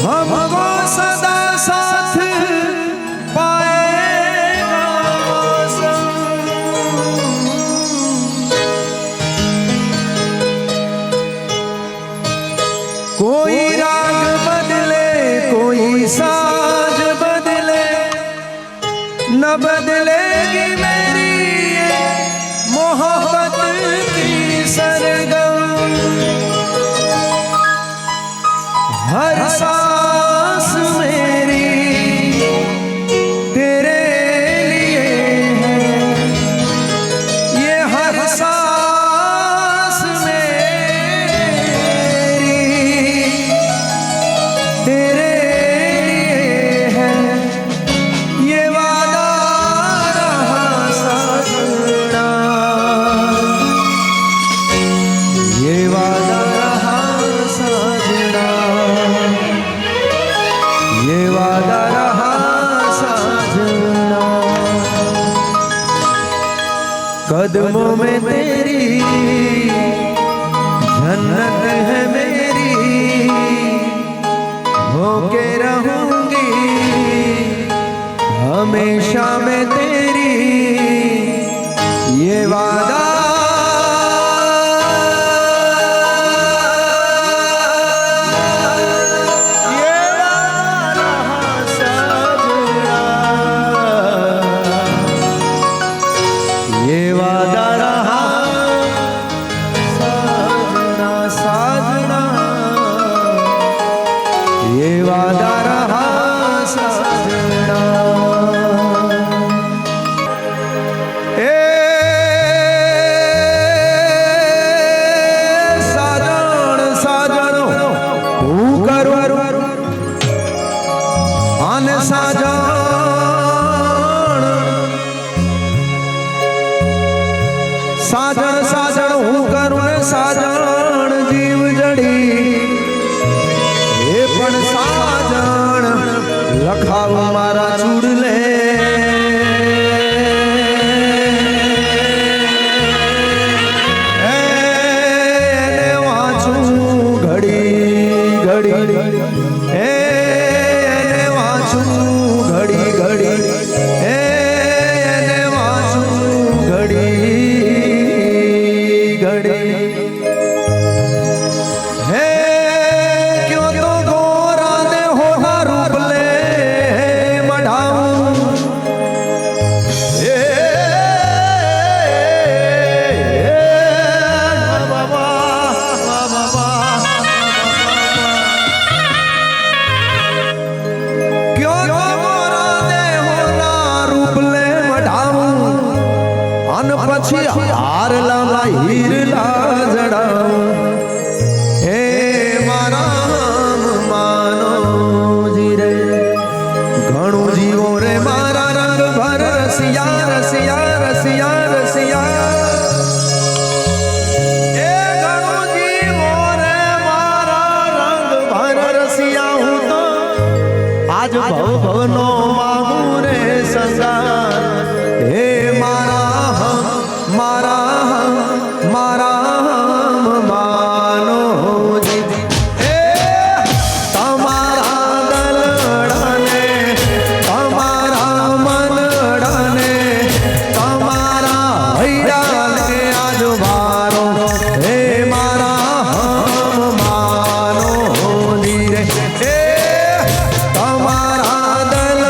हमको सदा साथ पाएगा मौसम। कोई राग बदले कोई साज बदले, न बदलेगी मेरी ये मोहब्बत की सरगम। हर सांस मेरी तेरे लिए है, ये हर सांस मेरी तेरे लिए है। ये वादा रहा साजना, ये वादा रहा साजना, ये वादा रहा साजना। कदमों में तेरी जन्नत है मेरी, होके रहूंगी हमेशा मैं तेरी, ये वादा ये वादा रहा साजना साजना, ये वादा रहा साजना। ए साजन साजन हूँ करूँ आन साजन, साजन साजन हूँ करूँ साजन जीव जड़ी, ये पण साजन लखाव मारा चूड़ले। એને વાંચું ઘડી ઘડી, એને વાંચું ઘડી ઘડી, એને વાંચું ઘડી घड़ी। हे क्यों तो गोरा दे होना रूप ले मढ़ाऊं, बाबा बाबा क्यों तो गोरा दे होना रूप ले मढ़ाऊं, अन पछी हार लाला हीरला जड़ाऊं। हे मारा मानो जी रे घणो जीवो रे मारा रंग भर रसिया रसिया रसिया रसिया। हे घणो जीवो रे मारा रंग भर रसिया, हूँ तो आज भव भवनो मांगू रे संसार। हे मारा मारा मारा मानो जी, तमारा दलड़ाने तमारा मनड़ाने तमारा हैराने आज भारो। हे मारा मानो जी रे, तमारा दल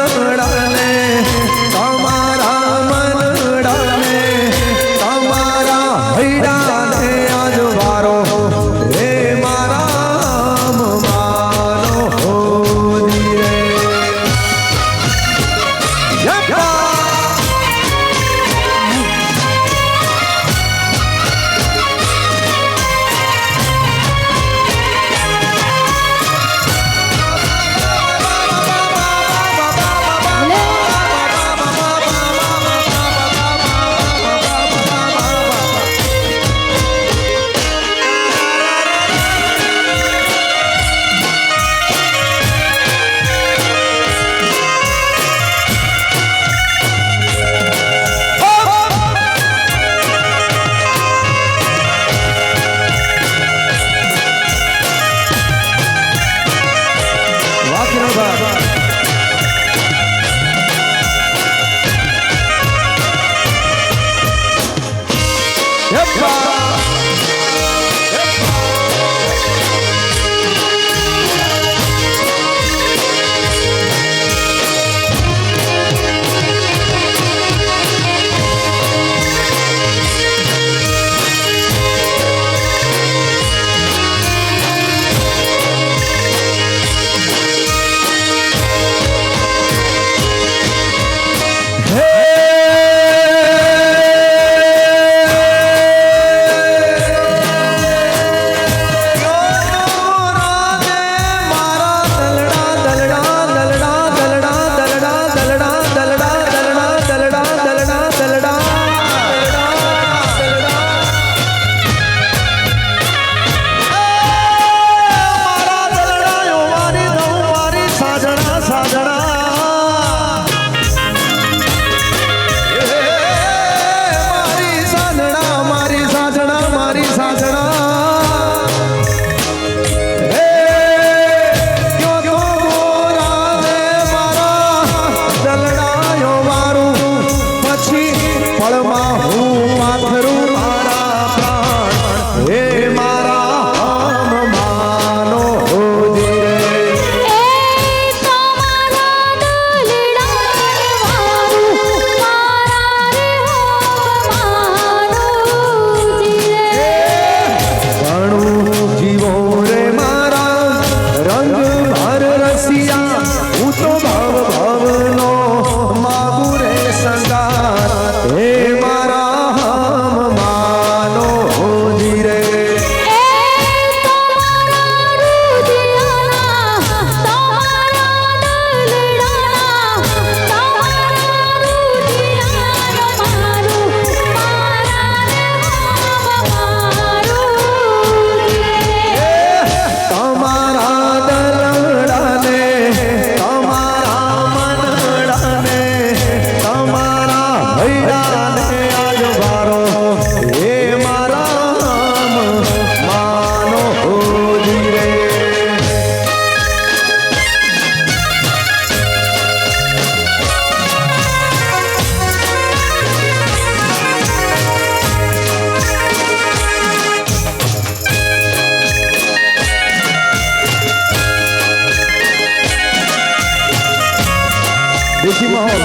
ખુશી માહોલ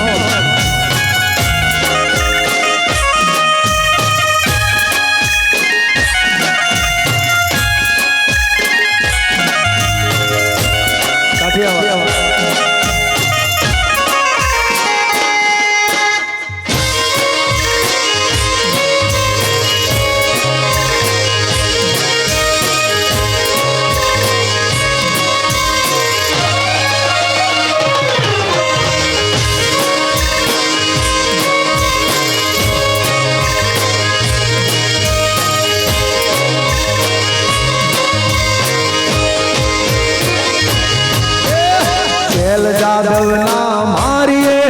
जादव ना मारिए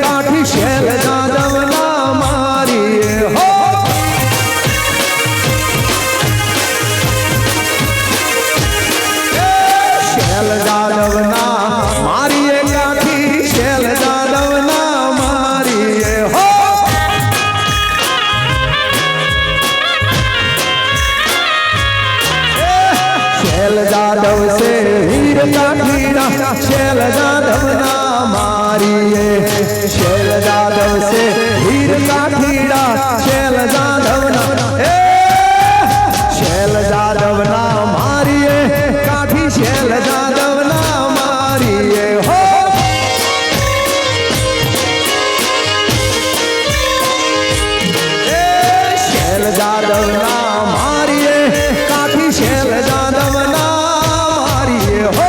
काठी शैल जादव ना मारिए हो शैल जादव ना मारिए काठी शैल जादव ना मारिए हो शैल जादव से हीर काठीड़ा शैल जादव ना मारिए शैल जादव से हीर काठीड़ा शैल जादव ना शैल जादव ना मारिए काठी शैल जादव ना मारिए हो शैल जादव ना मारिए काठी शैल जादव ना मारिए हो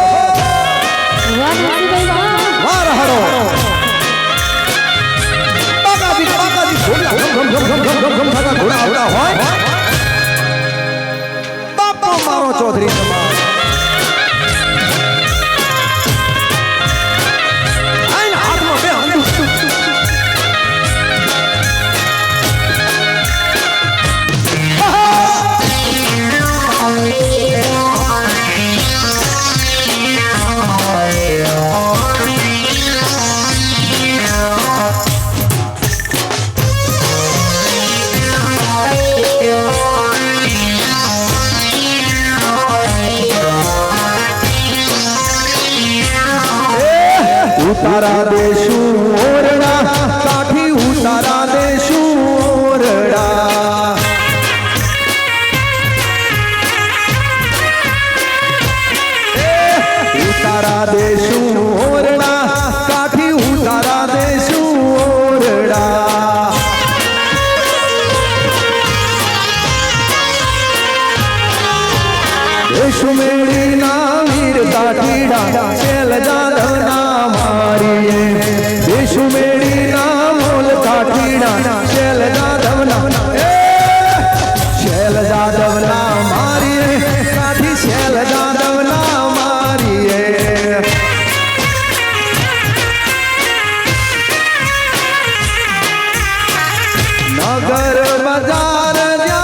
बापो मारो चौधरी समाज हाथ में उतारा देशू ओरड़ा काठी उतारा देशू ओरड़ा उतारा देशू ओरड़ा काठी उतारा देशू ओरड़ा देशू मेरी ना वीर काठीड़ा शैल जादव ना मारिए देशू मेरी नाम मोल काठीड़ा शैल जादव ना शैल जादव ना मारिए काठी शैल जादव ना मारिए नगर बाजार जा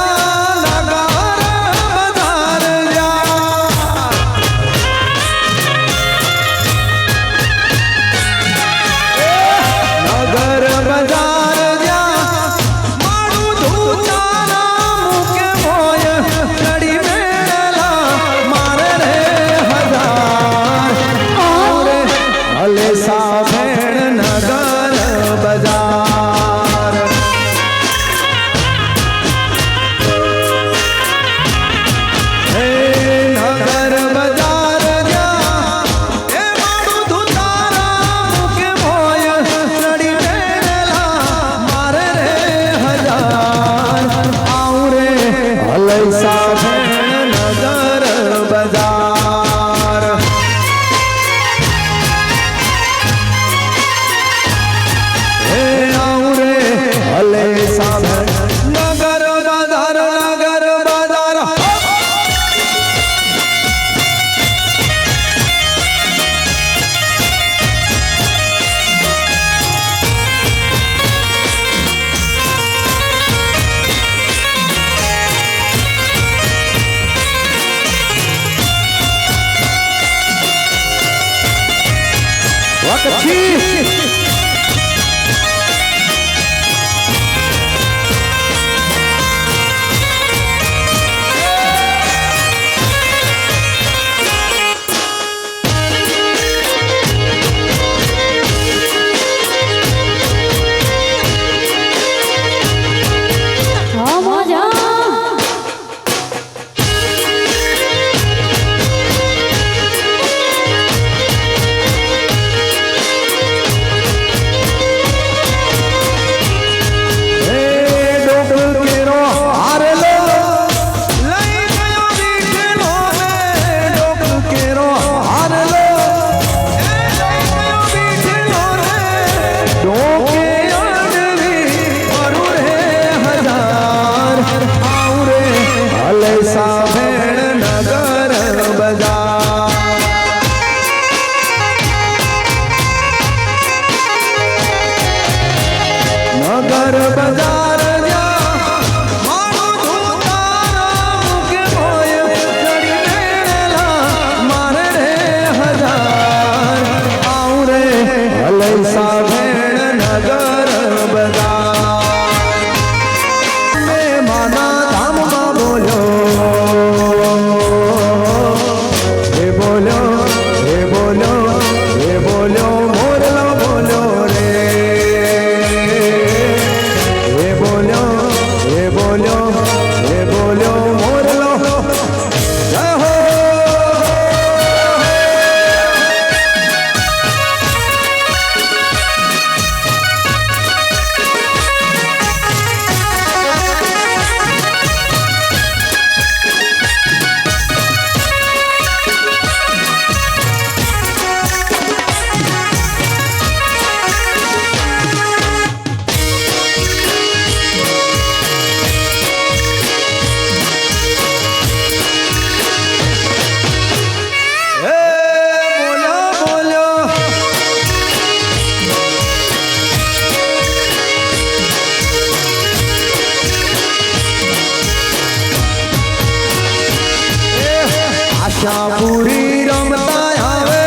મારી રમતા આવે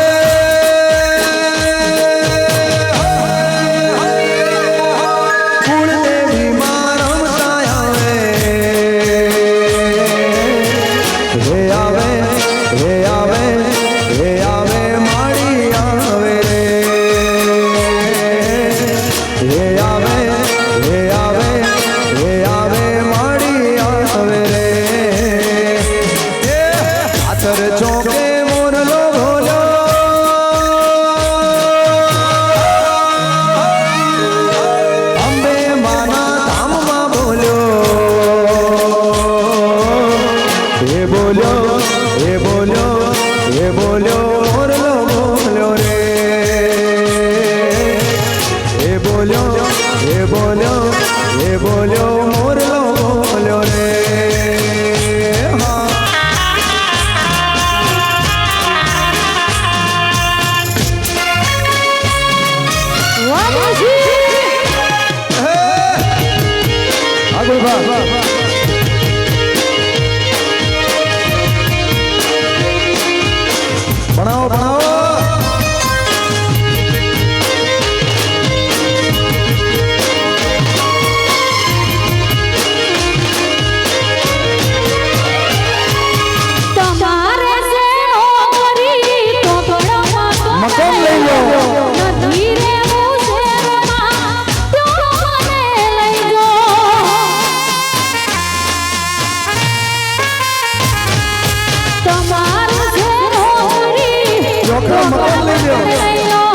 કુળદેવી માં રમતા આવે હે આવે હે આવે હે આવે મારી આવે હે આવે હે આવે હે આવે મારી આવે રે આતર ચોકે મોરલો ભોલ્યો અંબે માના ધામમાં બોલ્યો હે બોલ્યો હે બોલ્યો હે બોલ્યો મોરલો બોલ્યો રે હે બોલ્યો હે બોલ્યો હે બોલ્યો મોરલો બોલ્યો રે આગળ ભણાવો ભણાવો મકાન લઈ લો ચોખ્ખા મકાન લઈ લો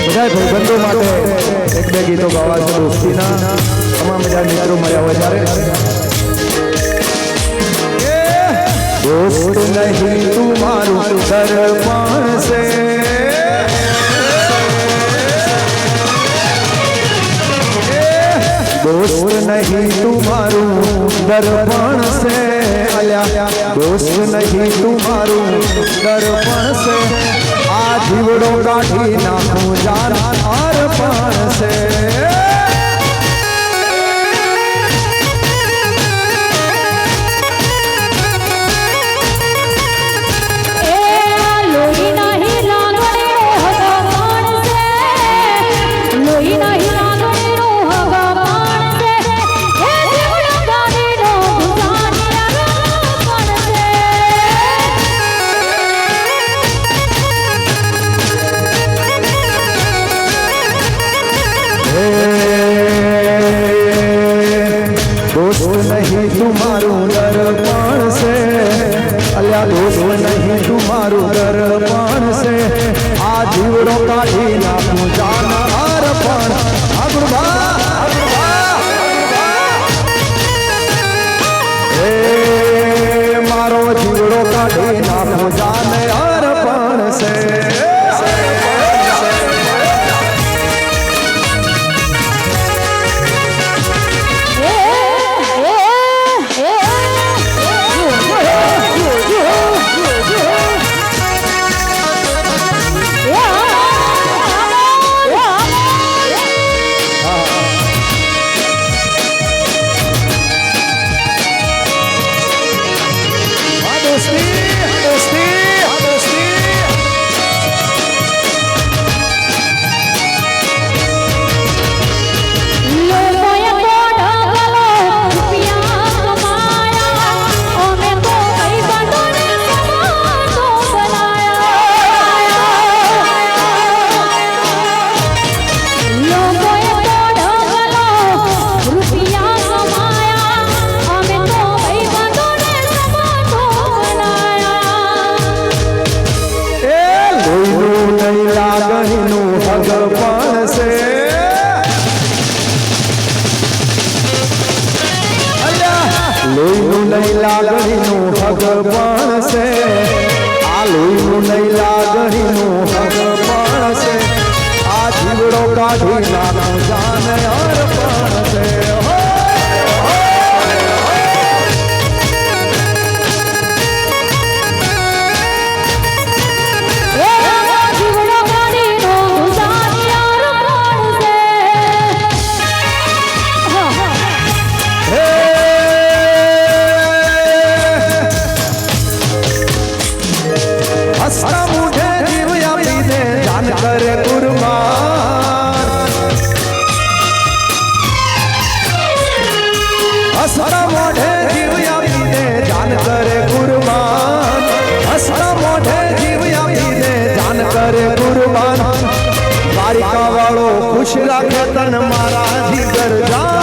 બધા ભાઈબંધો માટે એક બે ગીતો ગાવા છે દોસ્તીના તમામ બધા મિત્રો મળ્યા હોય ત્યારે दोस्त नहीं तुम्हारू दर्पण से दोस्त नहीं तुम्हारू दर्पण से दोस्त नहीं तुम्हारू दर्पण से आ जीवड़ो काढ़ी नाखूं जान अर्पण से दोस्त नहीं तुम्हारू दर्पण से अल्या दोस्त नहीं तुम्हारू दर्पण से आ जीवड़ो काढ़ी नाखूं जान अर्पण मारो जीवड़ो काढ़ी नाखूं जान अर्पण से भगवान से आलू नहीं लागणी भगवान से आ जीवड़ो काढ़ी नाखूं जान अर्पण से हंसता मुझे जीव आपी दे जान करे कुर्बान हंसता मोढ़े जीव आपी दे जान करे कुर्बान हंसता मोढ़े जीव आपी दे जान करे कुर्बान द्वारिका वालो खुश राखे तन मारा जिगर जान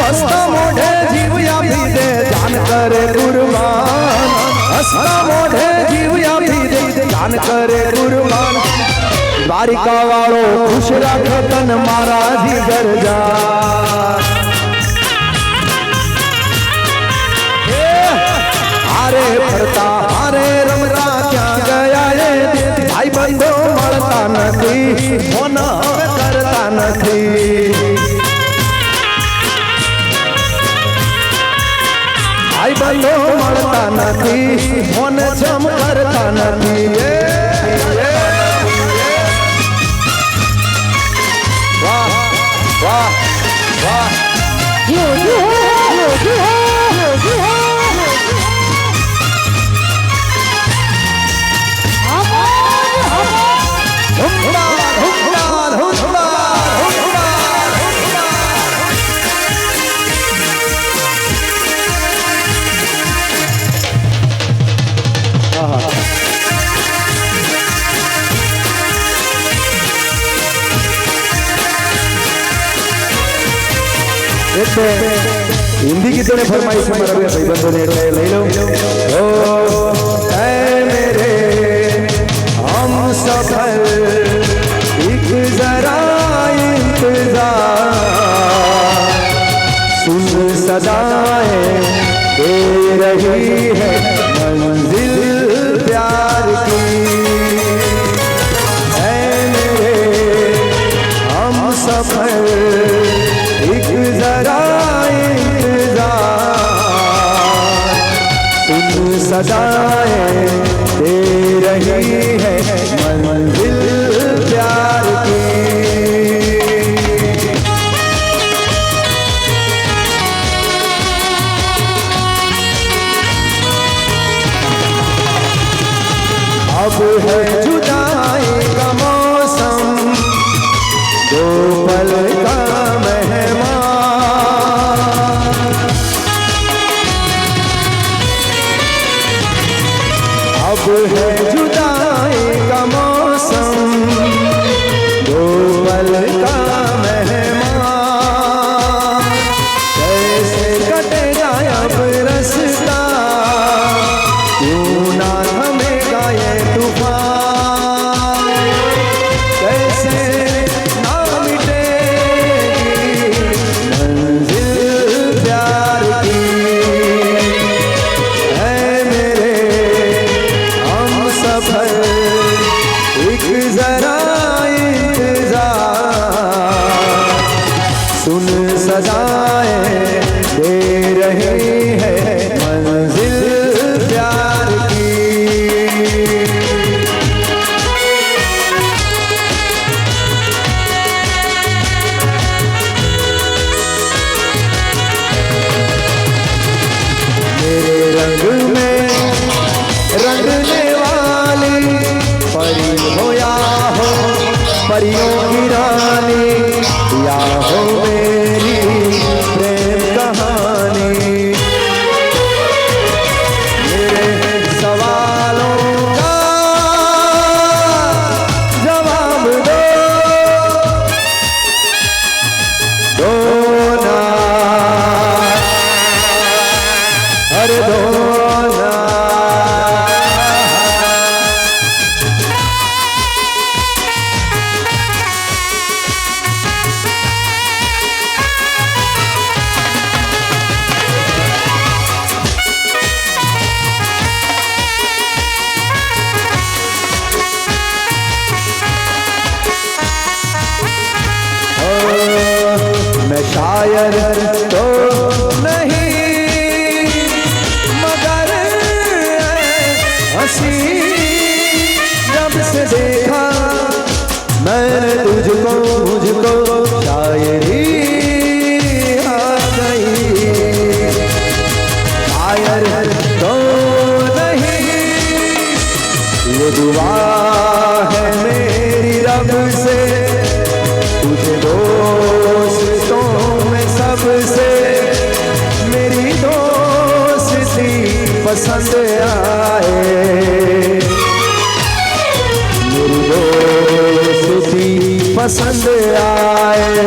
हंसता मोढ़े जीव आपी दे जान करे कुर्बान हंसता मोढ़े जीव आपी दे जान करे कुर्बान द्वारिका वालो खुश राखे तन मारा जिगर जान हारे फरता हारे रमता क्या गया ये भाई बंद ફોન હવે કરતા નથી. ભાઈ બંધો મળતા નથી, ફોન જમ કરતા નથી. વાહ વાહ વાહ. हिंदी गीतों ने फरमाइश में मारा भाई बंदो ने ले लो. ओ ऐ मेरे हम सफर एक जरा इंतजार, सुन सदाएं दे रही है मंजिल प्यार की. ऐ मेरे हम सफर एक जरा इंतजार, सुन सदाएं दे रही है मंजिल प्यार की. अब है जुदाई का मौसम, दो पल का मेहमान. अब है जुदाई का मौसम, दो पल का मेहमान. कैसे कटेगा अब रास्ता, क्यों ना थमेगा ये तूफान. कैसे ना मिटेगी मंजिल प्यार की. है मेरे हम सफर एक जरा इंतजार, सुन सदाएं दे रही है मंजिल प्यार की. मेरे रंग में रंगने वाली परी हो या हो परियों की रानी, या हो मेरी प्रेम कहानी. मेरे सवालों का जवाब दो ना, अरे दो ना. मैं शायर तो नहीं, मगर हंसी जब से देखा मैंने तुझको, मुझको शायरी आ गई. शायर तो नहीं, ये दुआ है मेरी रब से, तुझे दोस्तों में सबसे मेरी दोस्ती पसंद आए. मेरी दोस्ती पसंद आए.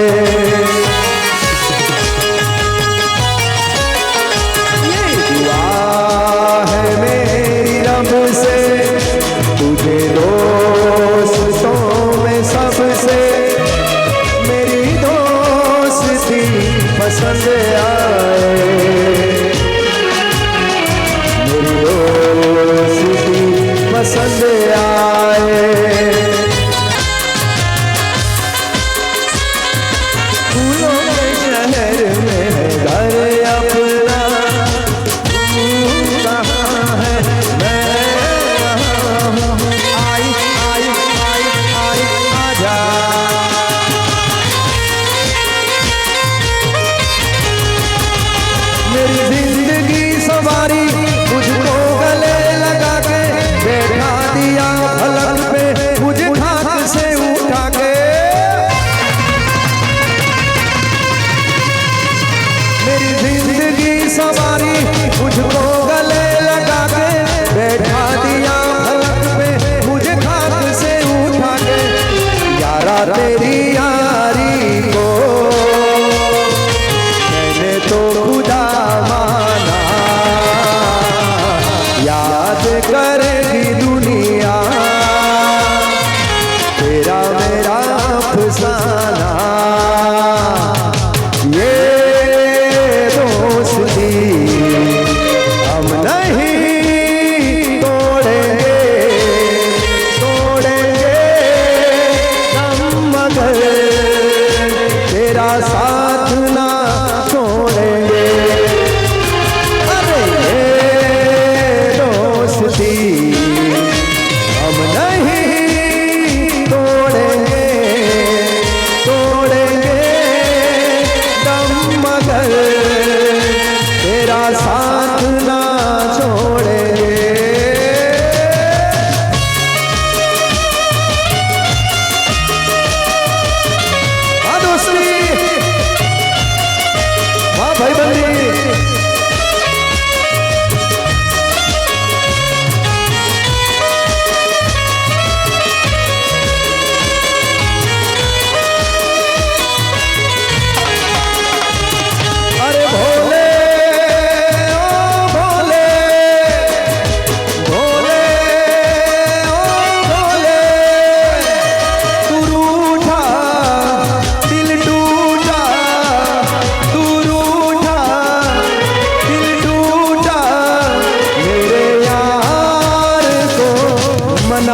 ये दुआ है मेरी रब से, तुझे दोस्तों में सबसे मेरी दोस्ती पसंद आए. मेरी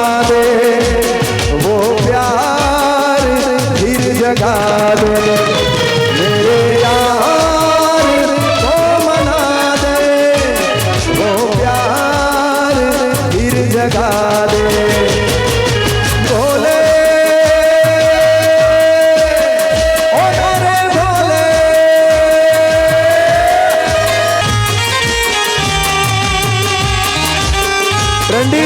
मना दे, वो प्यार फिर जगा दे। मेरे यार को मना दे, वो प्यार फिर जगा दे। भोले ओ मेरे भोले, రండి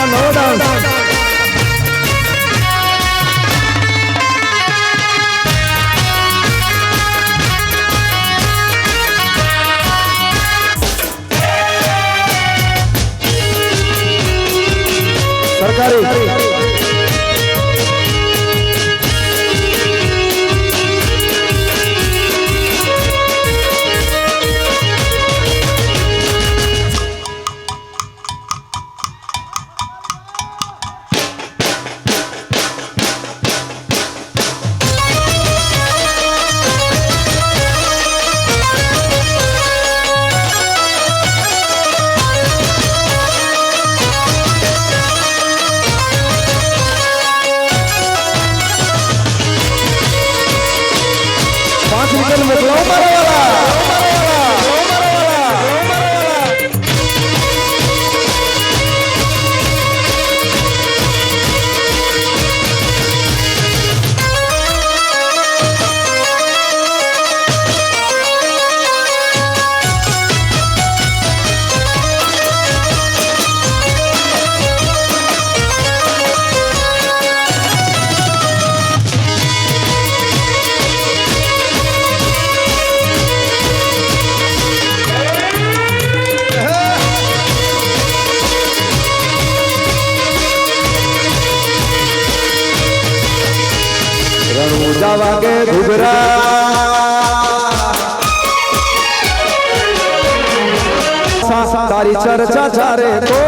no dance. सरकारी વાગે ઘૂઘરા તારી ચર્ચા ચારે તો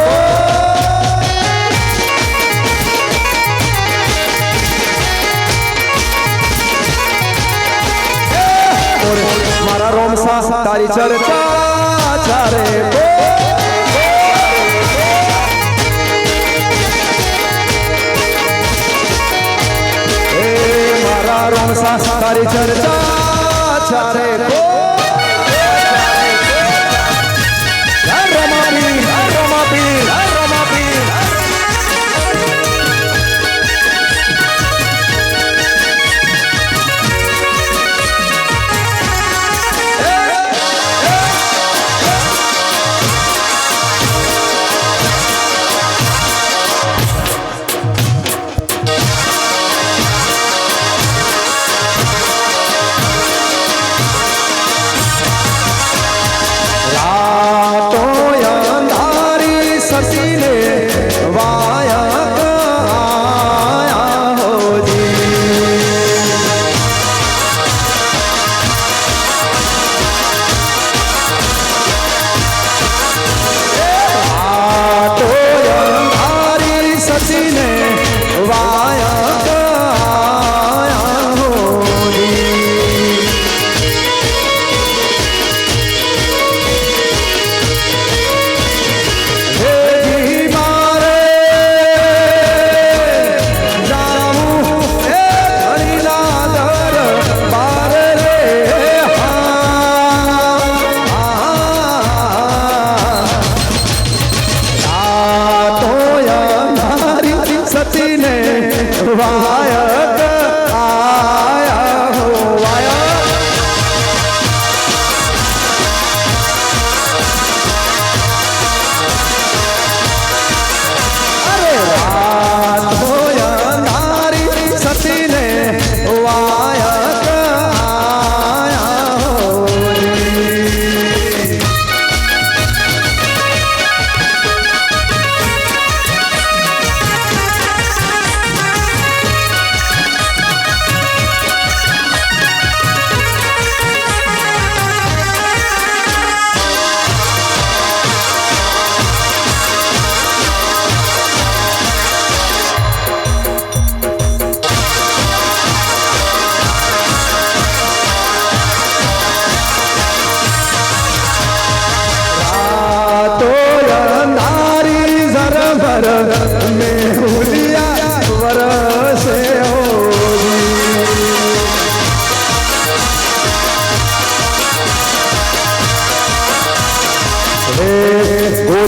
મારા રોમસા તારી ચર્ચા ચારે તો તારી ચર્ચા ચારે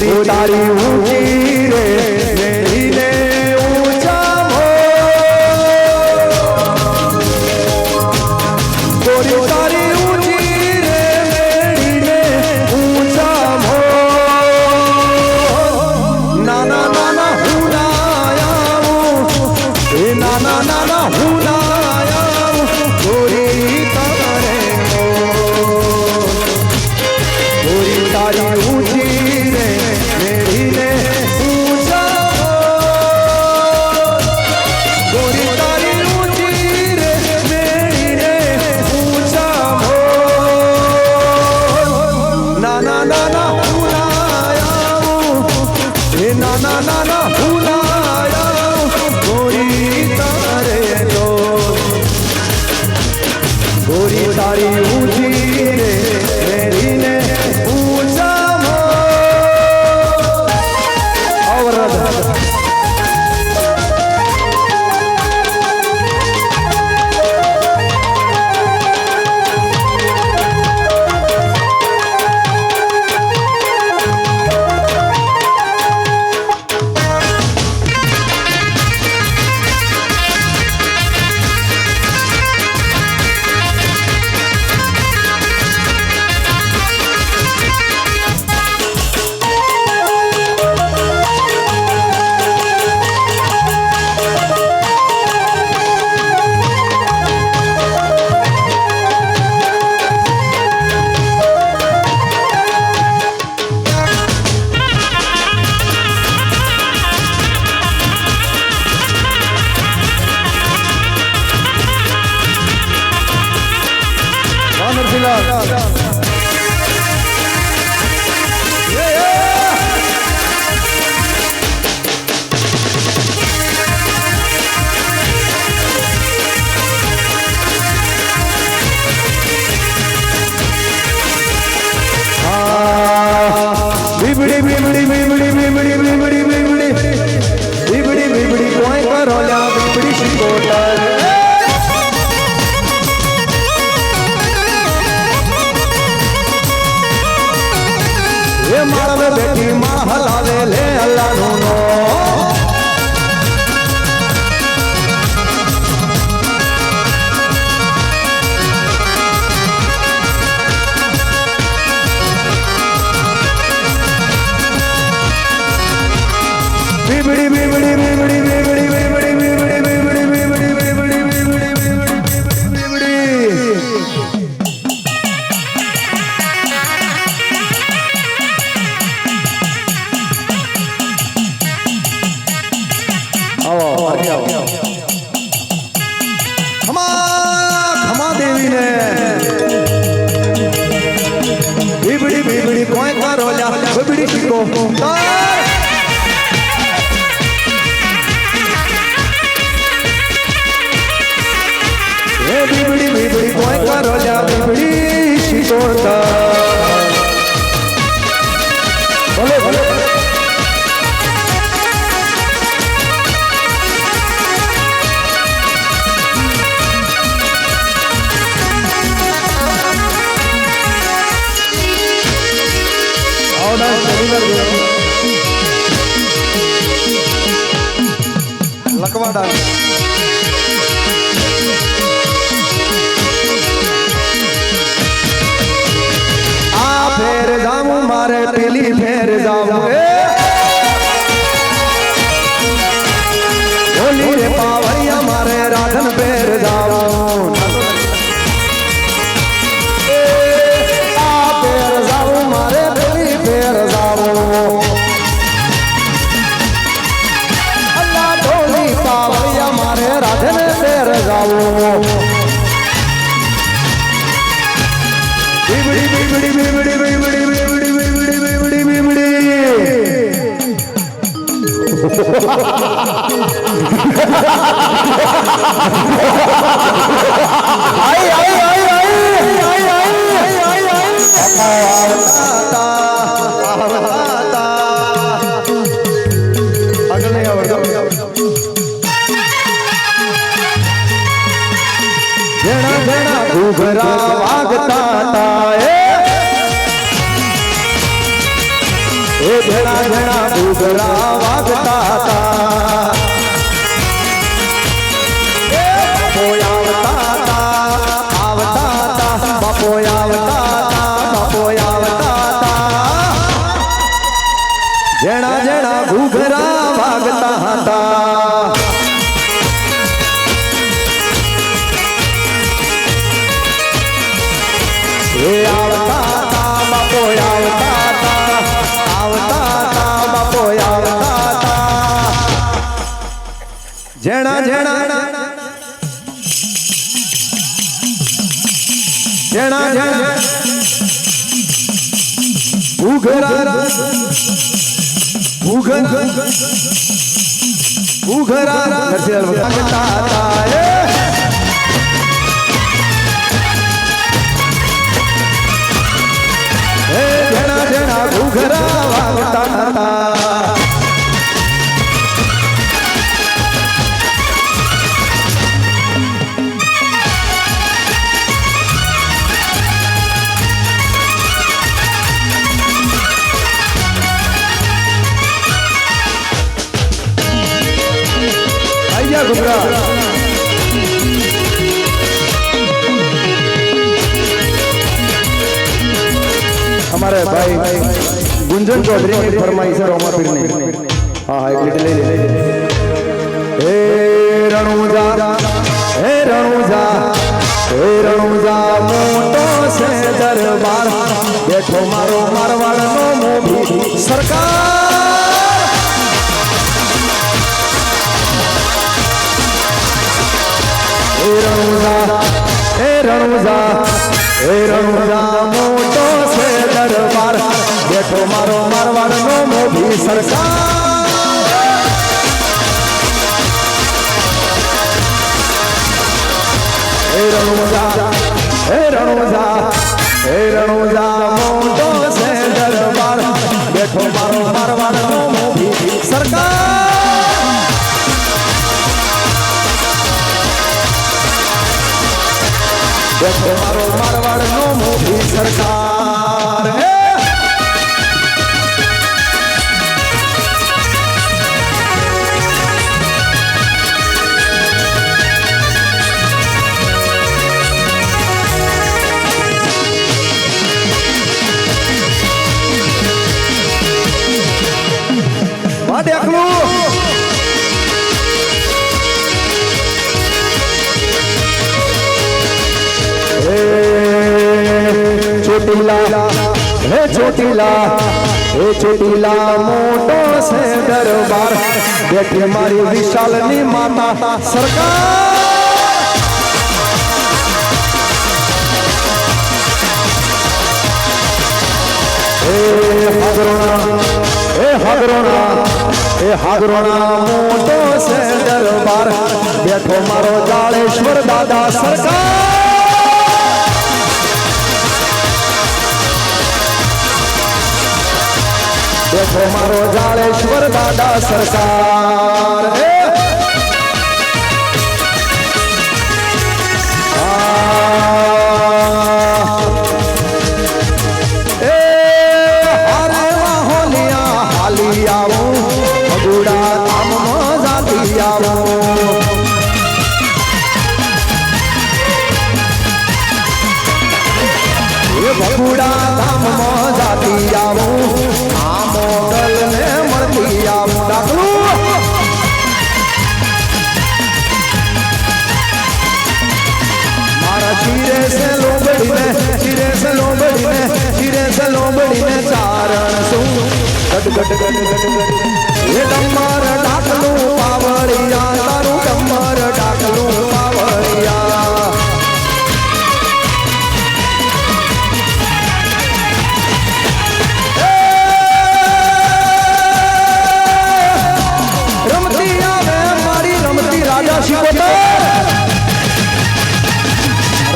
गोरी तारी ऊंची रे मेरी ने ऊंचा मोर गोरी तारी ऊंची रे मेरी ने ऊंचा मोर नाना नाना हूँ ना आऊं नाना नाना हूँ ना आऊं गोरी तारे गोरी तारी ऊंची रे मेरी ने ऊंचा गोरी तारी ऊंची रे मेरी ने ऊंचा नाना नाना हुलाया नाना नाना हुलाया गोरी तारे लो गोरी तारी ऊंची रे मेरी ने ऊंचा बिबड़ी बिबड़ी बिबड़ी बिबड़ी बिबड़ी बिबड़ी बिबड़ी बिबड़ी कोई करो ला बिबड़ी सिकोटर ये माल में बेटी मां हलावे ले अल्लाह नो बिबड़ी बिबड़ी बिबड़ी बिबड़ी बिबड़ी बिबड़ी बिबड़ी बिबड़ी बिबड़ी बिबड़ी आओ आओ खमा खमा देवी ने बिबड़ी बिबड़ी कोई करो ला बिबड़ी को बिबड़ी बिबड़ी कोई करो ला बिबड़ी सिकोटा बोलो बोलो आओ ना चली कर लकवा डाल फेर जाऊं मारे पीली फेर जाऊं बोली रे पावैया मारे राधन फेर जाऊं फेर जाऊं मारे पीली फेर जाऊं अल्लाह ढोली पावैया मारे राधन फेर जाऊं बिबड़ी बिबड़ी बिबड़ी बिबड़ी बिबड़ी बिबड़ी बिबड़ी बिबड़ी आई आई आई आई आई आई आई अगले जेना जेना घुघरा वागता झेड़ा झेड़ा घूघरा वागता था बापो आवता था बापो आवता था झेड़ा झेड़ा घूघरा वागता था आवता था बापो आवता था बापो आवता था झेड़ा झेड़ा झेड़ा झेड़ा घूघरा घूघरा वागता था झेड़ा झेड़ा घूघरा वागता था आइया घूघरा हमारे भाई गुंजन चौधरी की फरमाइश है रोमा पीर ने हाँ हाँ एक लिट ले हे रणुजा मोटो से दरबार देखो मारो मारवाड़ नो मोभी सरकार हे रणुजा मोटो से दरबार देखो मारो मारवाड़ नो मोभी सरकार हे रणुजा मोटो से दरबार देखो मारो मारवाड़ नो मोभी सरकार देखो मारो मारवाड़ नो मोभी सरकार देख लो ચોટીલા મોટો છે દરબાર બેઠી મારી વિશાલની માતા સરકાર હાગરોણા મોટો છે દરબાર બેઠો મારો જાળેશ્વર દાદા સરકાર देखो मारो जालेश्वर दादा सरकार हारे होलिया हाली आवो भगुड़ा धाम जाती आवो भगुड़ा धाम जाती आवो मोगल ने मरती आवो डाकलू मारा चीरे से लोबड़ी ने चारण सू गट गट गट गट ये डम्बर डाकलू पावड़िया तारू डम्बर डाकलू पावड़िया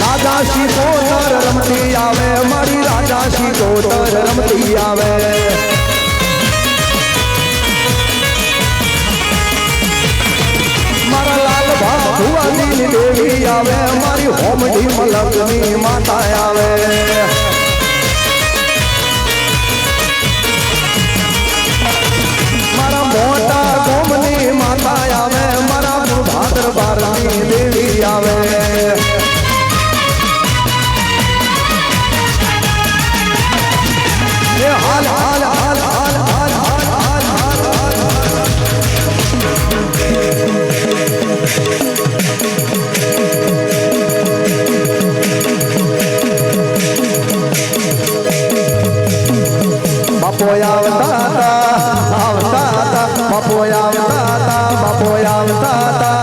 राजा शिकोतर रमती आवे मारी राजा शिकोतर रमती आवे मारा लाल भागुआ दीन देवी आवे मारी होमडी मलकनी माता आवे આવતા હતા બાપો આવતા હતા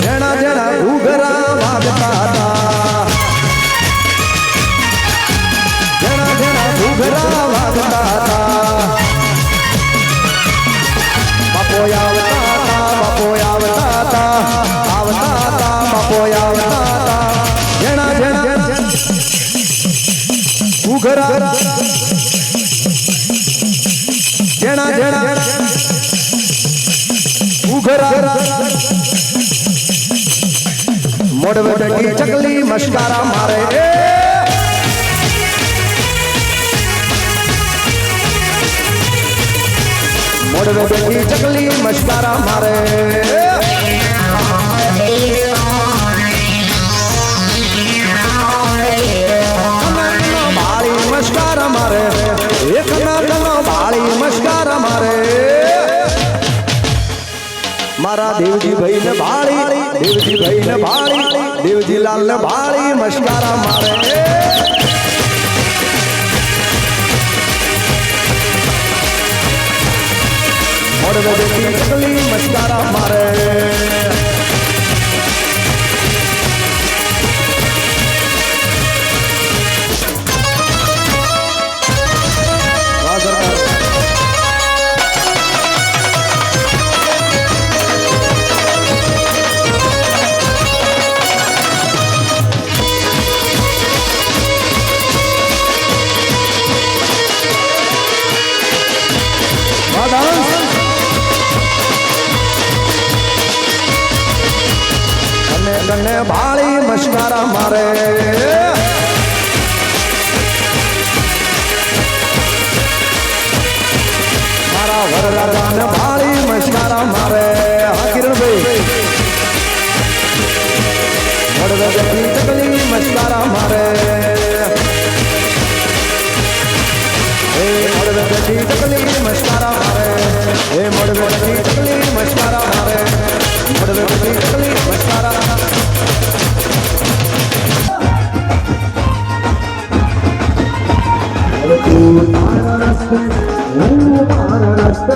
જેણા જેણા ઘૂઘરા વાગતા હતા જેણા જેણા ઘૂઘરા વાગતા હતા બાપો આવતા હતા બાપો આવતા હતા જેણા જેણા ઘૂઘરા જેણા જેણા ઘૂઘરા મોડવે બેઠી ચકલી મસ્કારા મારે મોડવે બેઠી ચકલી મસ્કારા મારે બાળી મસ્કારા મારે એક ના બાળી મસ્કારા મારે મારા દેવજી ભાઈ ને બાળી દેવજી લાલ ને બાળી મસ્કારા મારે મોડવે બેઠી ચકલી મસ્કારા મારે કને બાળી મસ્કારા મારે મારા વરરાજાને બાળી મસ્કારા મારે હા કિરણભાઈ મોડવે બેઠી ચકલી મસ્કારા મારે મોડવે બેઠી ચકલી મસ્કારા મારે મોડવે બેઠી ચકલી મસ્કારા મારે મોડવે બેઠી ચકલી મસ્કારા મારા રસ્તે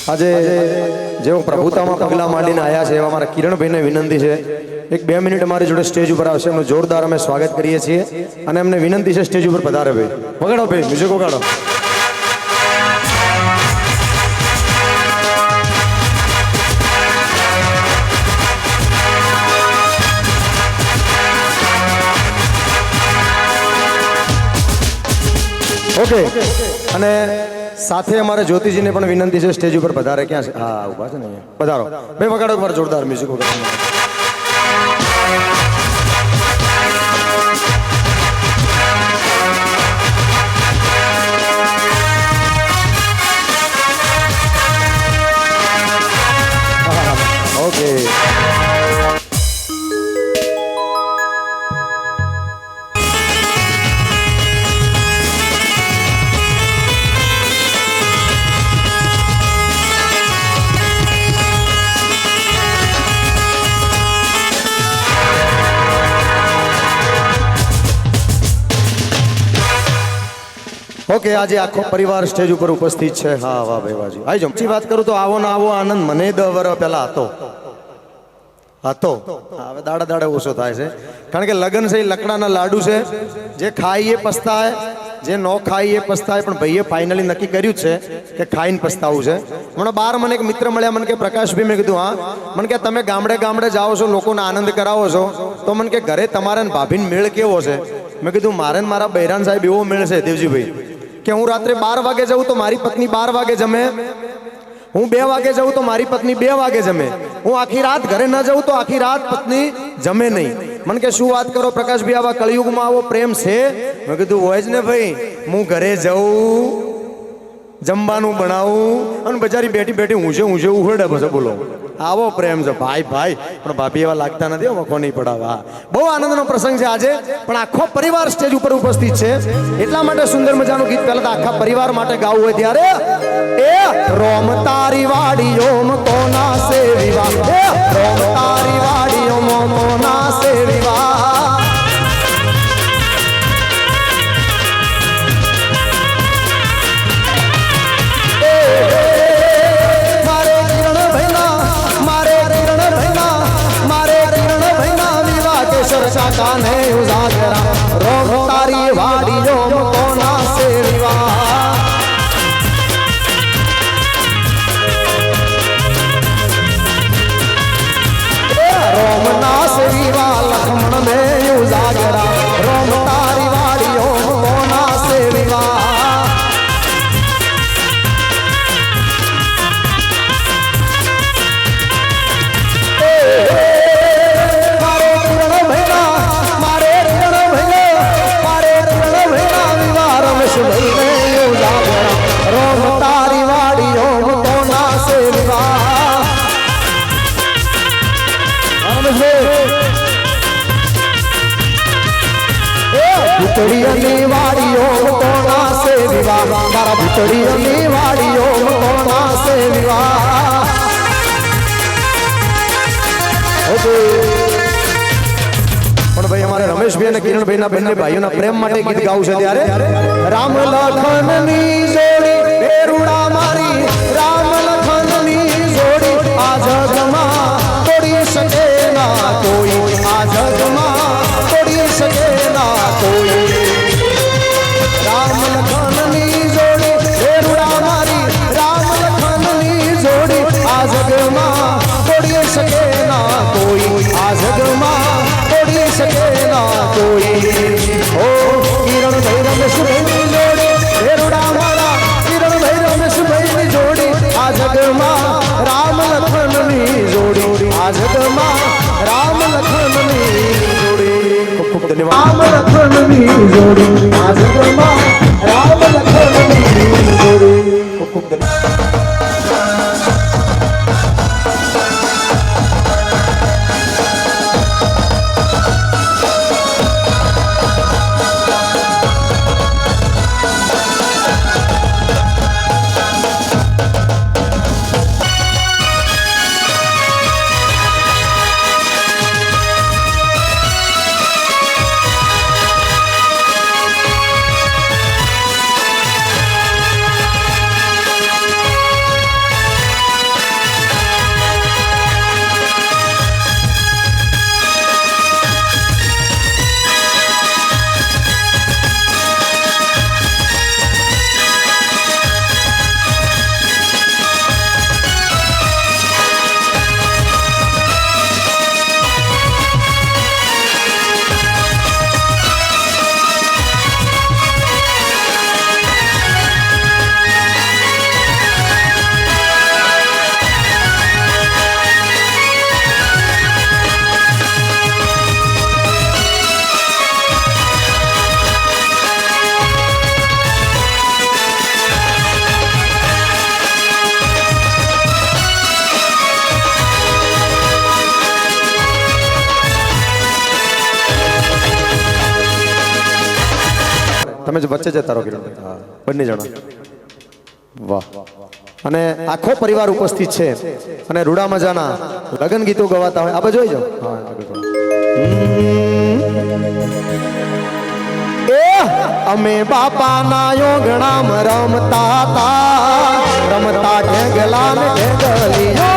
આજે જેઓ પ્રભુતામાં પગલા માંડીને આવ્યા છે એવા મારા કિરણભાઈને વિનંતી છે એક 2 મિનિટ અમારી જોડે સ્ટેજ ઉપર આવશે એમનું જોરદાર અમે સ્વાગત કરીએ છીએ અને એમને વિનંતી છે સ્ટેજ ઉપર પધારે ભાઈ વગાડો ભાઈ મ્યુઝિક વગાડો ઓકે અને સાથે અમારે જ્યોતિજીને પણ વિનંતી છે સ્ટેજ ઉપર પધારે. ક્યાં છે? હા ઊભા છે ને અહીંયા. પધારો બે વગાડો પર જોરદાર મ્યુઝિક વગાડો. ઓકે ઓકે આજે આખો પરિવાર સ્ટેજ ઉપર ઉપસ્થિત છે. હા વાહ ભાઈ વાજી આવી જાઓ. પછી વાત કરું તો આવો ને આવો આનંદ મને 10 વર્ષ પહેલા હતો. હવે દાડા દાડા ઓછો થાય છે કારણ કે લગ્ન છે એ લકડાના લાડુ છે. જે ખાઈ એ પસ્તાય, જે ન ખાઈ એ પસ્તાય. પણ ભાઈએ ફાઇનલી નક્કી કર્યું છે કે ખાઈને પસ્તાવું છે. હમણાં બહાર મને એક મિત્ર મળ્યા. મને કે પ્રકાશભાઈ, મેં કીધું હા. મને કે તમે ગામડે ગામડે જાઓ છો, લોકોને આનંદ કરાવો છો, તો મને કે ઘરે તમારા ને ભાભીને મેળ કેવો છે? મેં કીધું મારે ને મારા બૈરાન સાહેબ એવો મેળ છે દેવજીભાઈ કે હું રાત્રે 12 વાગે જાઉં તો મારી પત્ની 12 વાગે જમે. હું 2 વાગે જાઉં તો મારી પત્ની 2 વાગે જમે. હું આખી રાત ઘરે ન જાઉં તો આખી રાત પત્ની જમે નહીં. મને કે શું વાત કરો પ્રકાશભાઈ, આવા કળિયુગમાં આવો પ્રેમ છે? મેં કીધું હોય જ ને ભાઈ. હું ઘરે જાઉં, જમવાનું બનાવું અને બજારી બેઠી બેઠી ઊંઝે ઉહડે બસ. બોલો આવો પ્રેમ છે ભાઈ ભાઈ. પણ ભાભી એવા લાગતા નથી, વખો નહીં પડાવવા. બહુ આનંદનો પ્રસંગ છે આજે. પણ આખો પરિવાર સ્ટેજ ઉપર ઉપસ્થિત છે એટલા માટે સુંદર મજાનું ગીત પહેલા તો આખા પરિવાર માટે ગાવું હોય ત્યારે એ રોમ તારી વાડીઓમ કોના સે વિવાહ, એ રોમ તારી વાડીઓમ કોના સે વિવાહ. કાને ઉજાગરા રોમ તારી વાડીઓ કોના સે વિવાહ. રોમ ના સે વિવાહ લખમણ ને ઉજાગરા રોમ તારી વાડીઓ કોના સે વિવાહ. રોમ તારી વાડીઓ કોના સે વિવાહ. ભૂતળીઓની વાડીઓ કોના સે વિવાહ, મારા ભૂતળીઓની વાડીઓ કોના સે વિવાહ. પણ ભાઈ અમારે રમેશભાઈ અને કિરણભાઈ ના બંને ભાઈઓના પ્રેમ માટે ગીત ગાવું છે ત્યારે રામ લખન ની જોડી બેરુડા મારી, રામ લખન ની જોડી આ જગમાં તોડી શકે ના કોઈ, આ જગમાં તોડી શકે ના કોઈ. રામ લખન ની જોડી બેરુડા મારી, રામ લખન ની જોડી આ જગમાં તોડી શકે ના કોઈ, આ જગમાં તોડી શકે ના કોઈ. ઓ કિરણભાઈ રમેશભાઈ ની જોડી બેરુડા મારા, કિરણભાઈ રમેશભાઈ ની જોડી આ જગમાં રામ લખન ની જોડી, આ જગમાં રામ લખન ની જોડી. ખૂબ ખૂબ ધન્યવાદ. રામ લખન ની જોડી આ જગમાં રામ લખન ની જોડી. ખૂબ ખૂબ ધન્યવાદ. વચ્ચે જતા રહો કિરણભાઈ. હા બંને જણા વાહ. અને આખો પરિવાર ઉપસ્થિત છે અને રૂડા મજાના લગ્ન ગીતો ગવાતા હોય. આ બાજુ જોઈ જાઓ. હા આગળ થોડા. અમે બાપાના યોગણામાં રમતા તા, રમતા ઢેગલા ને ઢેગલીઓ.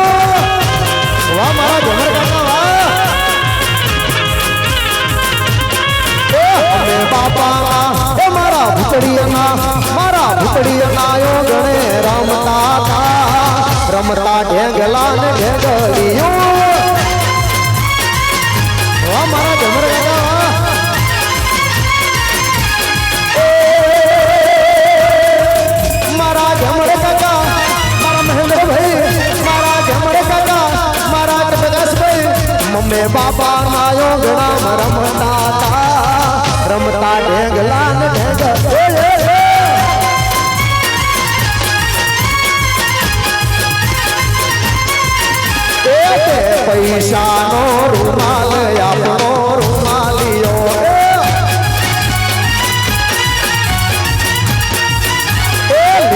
વાહ મારા ઝુમર કાકા વાહ. અમે બાપાના મારા ભૂતડીના યોગણે રમતા તા, રમતા ઢેગલા ને ઢેગલીઓ. વાહ મારા ઝુમર કાકા વાહ. મારા ઝમર કાકા, મારા મહેન્દ્રભાઈ, મારા ઝમર કાકા, મારા પ્રકાશભાઈ, મમ્મી બાપા ના યોગણા રમતા તા, રમતા ઢેગલા ને પૈસાનો રૂમાલ આપણો રૂમાલિયો.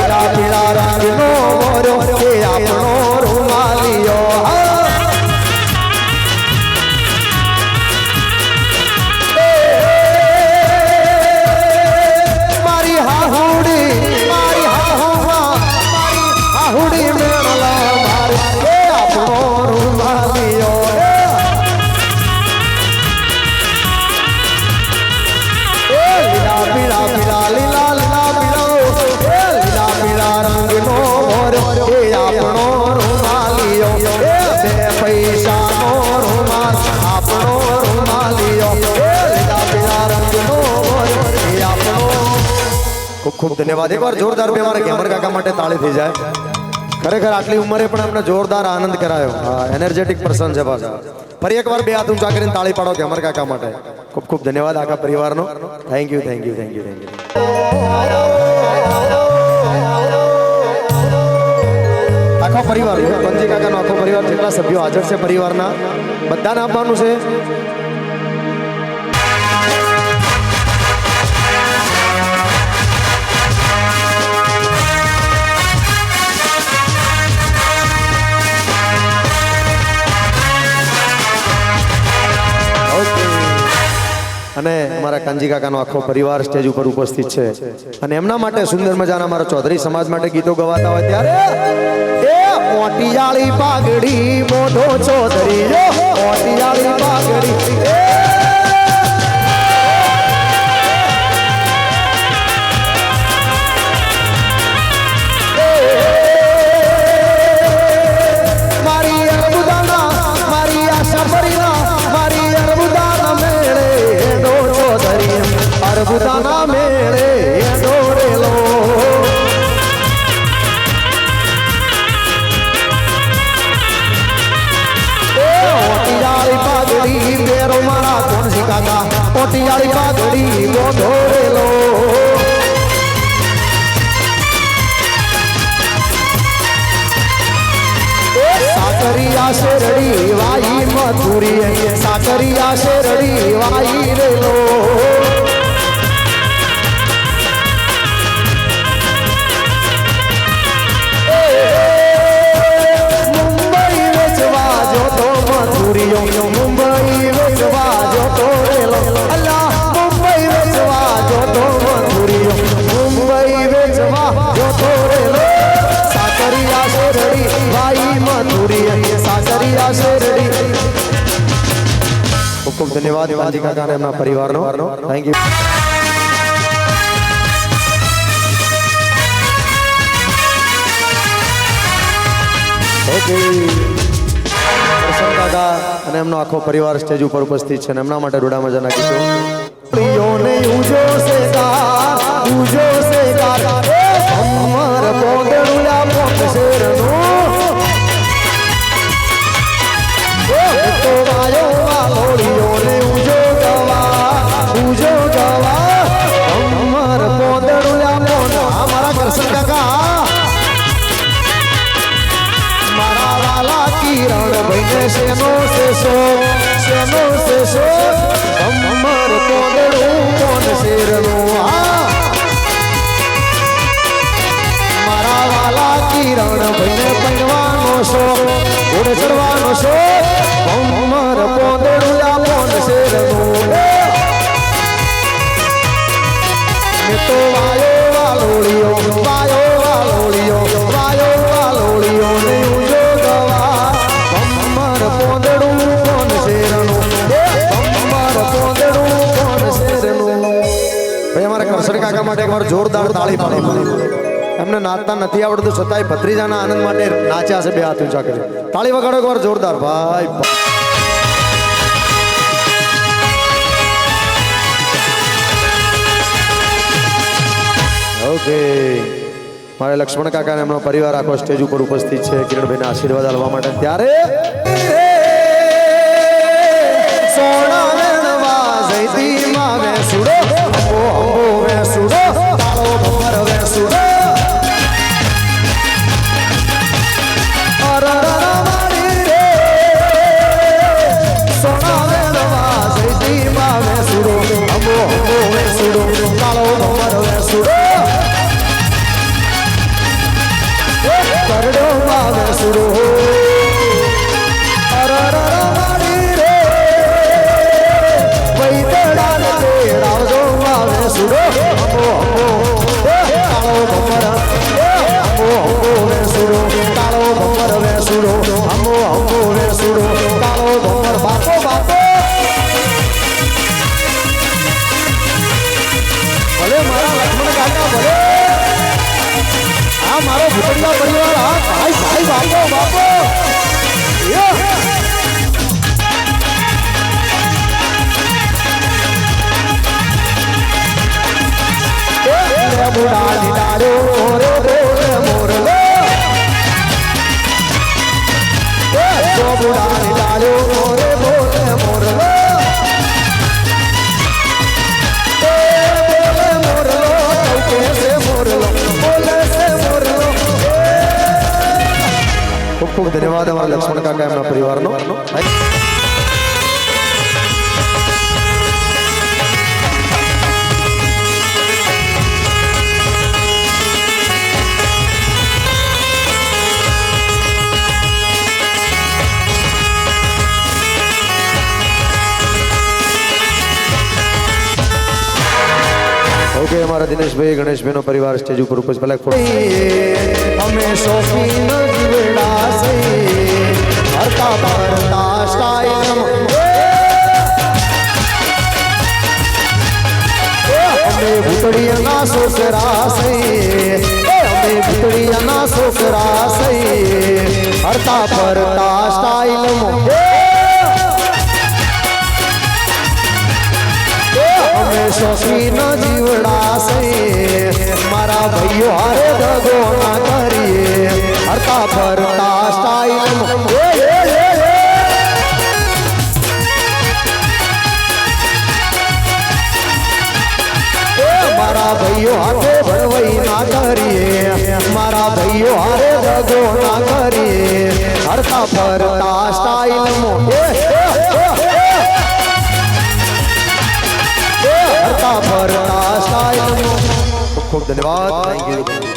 લીલા પીળા રંગનો મોરો એ આપણો રૂમાલિયો. મારી હાહુડી, મારી હાહુમાં, મારી હાહુડી મેળલા મારે એ આપણો રૂમાલિયો. લીલા પીળા પીળા લીલા લીલા પીળા રંગનો મોર એ આપણો રૂમાલિયો. પૈસાનો રૂમાલ આપણો રૂમાલિયો. લીલા પીળા રંગનો મોર એ આપણો. ખૂબ ખૂબ ધન્યવાદ. એકવાર જોરદાર બે મારા કેમર કાકા માટે તાળી થઈ જાય. ખરેખર આટલી ઉંમરે પણ એમને જોરદાર આનંદ કરાયો. હા એનર્જેટિક પર્સન છે પાછા. ફરી એકવાર બે હાથ ઊંચા કરીને તાળી પાડો કેમર કાકા માટે. ખૂબ ખૂબ ધન્યવાદ આખા પરિવારનો. Thank you thank you thank you thank you. આખો પરિવાર પંજી કાકાનો આખો પરિવાર જેટલા સભ્યો હાજર છે પરિવારના બધાને આપવાનું છે. અને અમારા કાંજી કાકાનો આખો પરિવાર સ્ટેજ ઉપર ઉપસ્થિત છે અને એમના માટે સુંદર મજાના અમારા ચૌધરી સમાજ માટે ગીતો ગવાતા હોય ત્યારે એ મોટિયાળી પાઘડી મોઢો ચૌધરી મોટિયાળી પાઘડી મારી અરબુદાના મારી આશા ભરીના મારી અરબુદાના મેળે અરબુદાના મેળે દોરેલો ઓટિયાળી પાઘડી બેરો મારા કોણસી કાકા ઓટિયાળી પાઘડી દોરેલો સાકરિયા શેરડી વાઈ મથુરી સાકરિયા શેરડી વાઈ રેલો મુંબઈ વેચવા જોતો મથુરીઓ મુંબઈ વેચવા જોતો રેલો અલ્લાહ મુંબઈ વેચવા જોતો મથુરીઓ મુંબઈ વેચવા જોતો રેલો સાકરિયા શેરડી વાઈ મથુરી સાકરિયા શેરડી. ખૂબ ખૂબ ધન્યવાદ કાંજી કાકા અને એમના પરિવારનો. Thank you. ઓકે દર્શન કાકા અને એમનો આખો પરિવાર સ્ટેજ ઉપર ઉપસ્થિત છે અને એમના માટે રૂડા મજાના ગીતો. પ્રિયોને ઉજો સે ગાર ઉજો સે ગાર અમર પોંદડુલા પોંદ શેરનું તો વાયો વાલોડીઓને ઉજો ગવા અમર પોંદડુલા પોંદ. અમારા દર્શન કાકા મારા વાલા કિરણ ભાઈને શેનો શેષો અમર પોંદડું પોંદ શેરનું. કિરણ ભાઈને પૈણવાનો શોખ ઘોડે ચડવાનો શોખ ભમર પોંદડું આ પોન શેરનું મેં તો વાયો વાલોળિયો ને ઊંઝો ગવા ભમર પોંદડું પોન શેરનું ભમર પોંદડું પોન શેરનું ભાઈ અમારા કરસડ કાકા માટે એકવાર જોરદાર તાળી પાડો એમને નાચતા નથી આવડતું છતાંય ભત્રીજાના આનંદ માટે નાચ્યા છે બે હાથ ઊંચા કરી તાળી વગાડો એકવાર જોરદાર ભાઈ ઓકે મારે લક્ષ્મણ કાકા અને એમનો પરિવાર આખો સ્ટેજ ઉપર ઉપસ્થિત છે કિરણભાઈના આશીર્વાદ આપવા માટે ત્યારે સોના વેણવા જયતી માં વેસુડો અંબો વેસુડો તાળો ભમર વેસુડો મારો ભૂતળિયા પરિવાર હા ભાઈ ભાઈ બાપો બાપો બુડાડી ડાળ્યો મોરે બોલે મોરલો બુડાડી ડાળ્યો મોરે બોલે મોરલો ખૂબ ખૂબ ધન્યવાદ અમારા લક્ષ્મણ કાકા એમના પરિવારનો ઓકે અમારા દિનેશભાઈ ગણેશભાઈનો પરિવાર સ્ટેજ ઉપર ઉપસ્થિત પહેલા અમે શોખીન જીવડા છે હરતા ભરતા સ્ટાઈલ અમે ભૂતળિયાના છોકરા છે અમે ભૂતળિયાના છોકરા છે હરતા ભરતા સ્ટાઈલ શોખીન જીવડા છે મારા ભાઈઓ હારે દગો ના કરીએ હરતા ફરતા સ્ટાઈલ મારા ભાઈઓ હાથે ભળવઈ ના કરીએ મારા ભાઈઓ હારે દગો ના કરીએ હરતા ફરતા સ્ટાઈલ ફરતા સ્ટાઈલ ખૂબ ખૂબ ધન્યવાદ થેન્ક યુ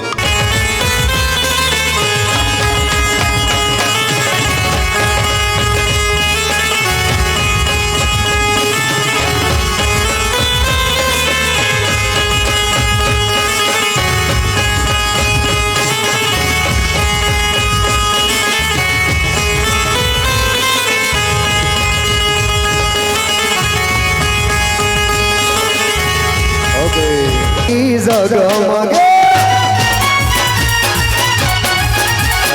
જગમગે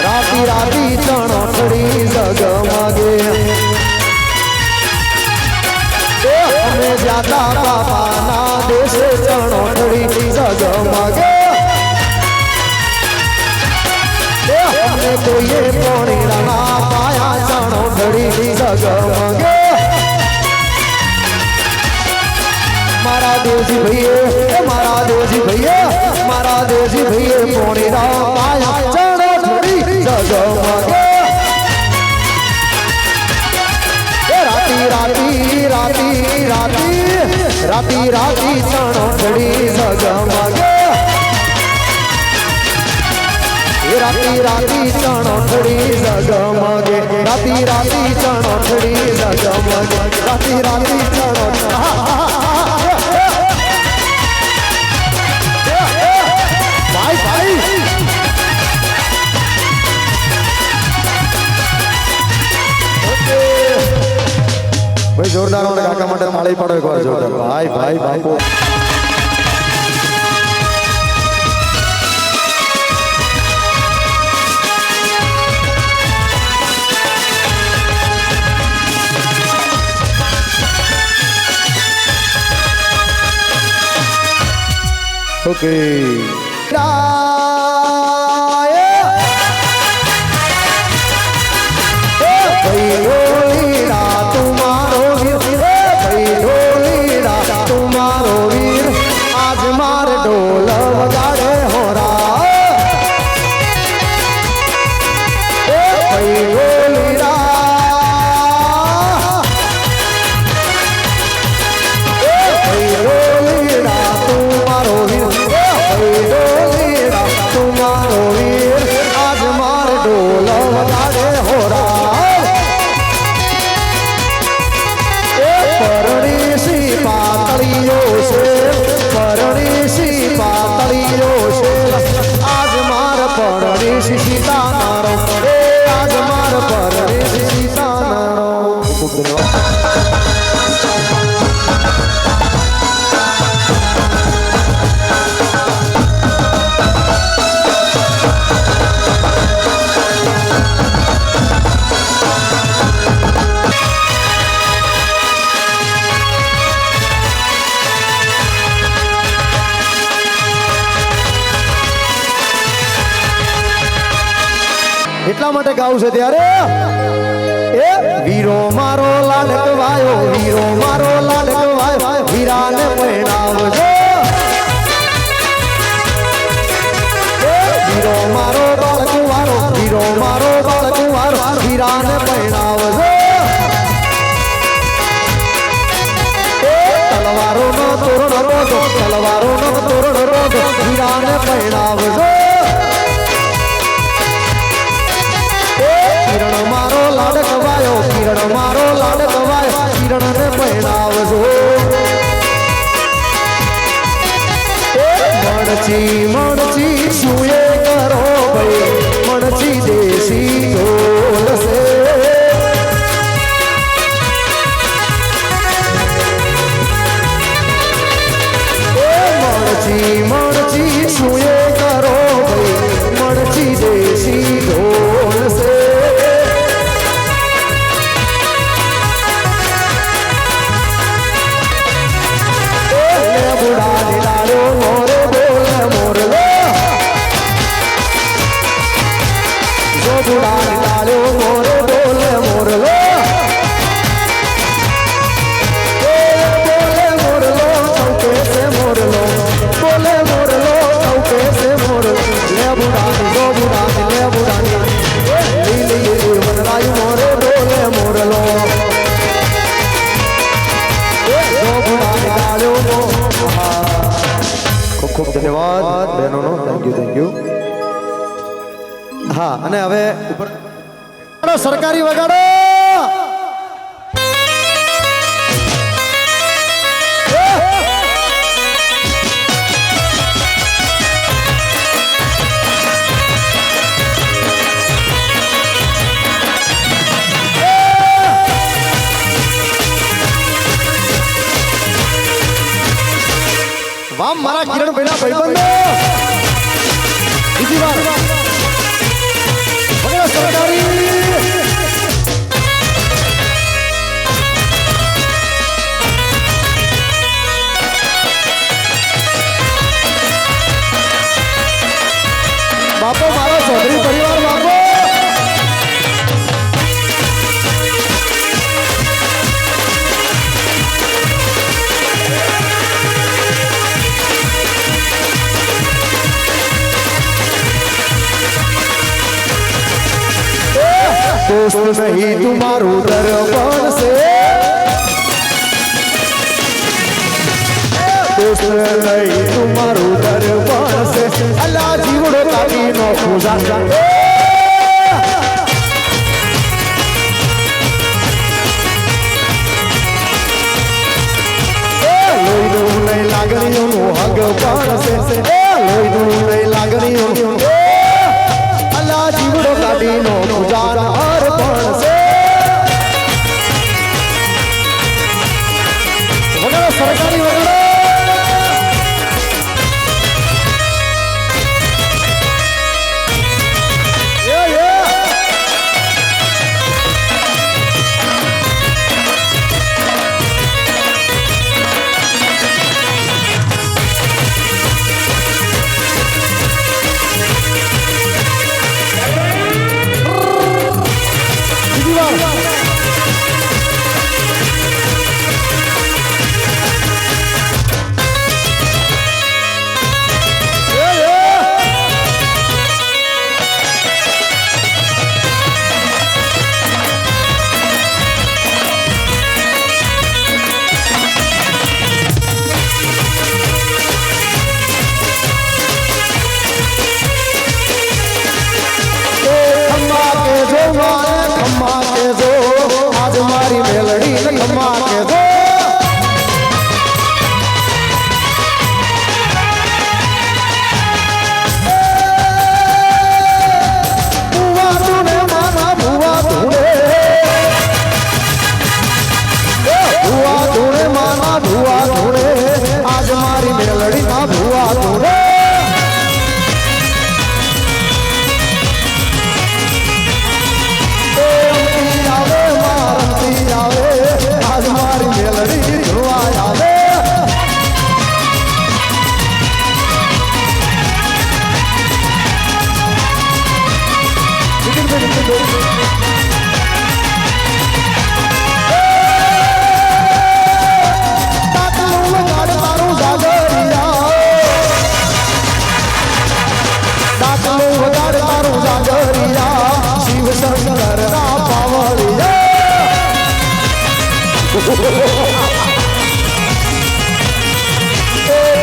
રાતી રાતી ચણોઠડી જગમગે અમે જાતા બાપાના દેશે ચણોઠડી જગમગે અમે કોઈએ પોણીના પાયા ચણોઠડી જગમગે મારા દેવજી ભૈયે મારા દેવજી ભૈયે પોણી રાયા ચણો થોડી જગમગે રાતી રાતી રાતી રાતી રાતી રાતી ચણો થોડી જગમગે રાતી રાતી ચણોઠડી જગમગે રાતી રાતી ચણોઠડી જગમગે રાતી રાતી ચણોઠડી ભાઈ ભાઈ ભાઈ જોરદાર કાકા માટે તાળી પાડો એક વાર જોરદાર ભાઈ ભાઈ બાપુ Okay. तुम्हारो वीर आज मार ढोल वगाड़े हो रहा એટલા માટે ગાવું છે ત્યારે એ વીરો મારો લાડકવાયો વીરો મારો લાડકવાયો વીરાને પરણાવજો વીરો મારો બાળકવારો વીરો મારો બાળકવારો વીરાને પરણાવજો તલવારો નો તોરણ રોજો તલવારો નો તોરણ રોજો વીરાને પરણાવજો કિરણ મારો લાડકવાયો કિરણ મારો લાડકવાયો કિરણ ને પહેરાવજો મણચી મણચી સુએ કરો ભાઈ મણચી દેશી ઢોલ સે મણચી મણચી સુએ કરો ભાઈ મણચી દેશી ઢોલ સે बुढ़ाने डालो मोरे बोले मोरलो बोले मोरलो चौके से मोरलो बोले मोरलो चौके से मोरलो ले बुढ़ाने लीली बनराई मोरे बोले मोरलो बुढ़ाने डालो खूब खूब धन्यवाद बहनों थैंक यू હા અને હવે સરકારી વગાડો વાહ મારા કિરણ ભાઈના ભાઈબંધો બીજી વાર સરકારી બાપો મારો ચૌધરી પરિવાર બાપો दोस्त नहीं तुम्हारो दर्पण से દોસ્ત લઈ તું મારું દરબાર છે અલા જીવડો કાઢી નો પૂજા લોહીનું નહીં લાગણીઓનું હગ પણ છે લોહીનું નહીં લાગણીઓનું અલા જીવડો કાઢી નો પૂજા અર્પણ છે વગડો સરકારી વગડો આજ મારી મેલડી ખમ્મા કે ભુવા તુને મારા ભુવા તુને ભુવા તુને મારા ભુવા તુને આજ મારી મેલડી ના ભુવા તુને આજ મારી મેલડી જોવા આવે શિવ શંકર ના પાવળિયા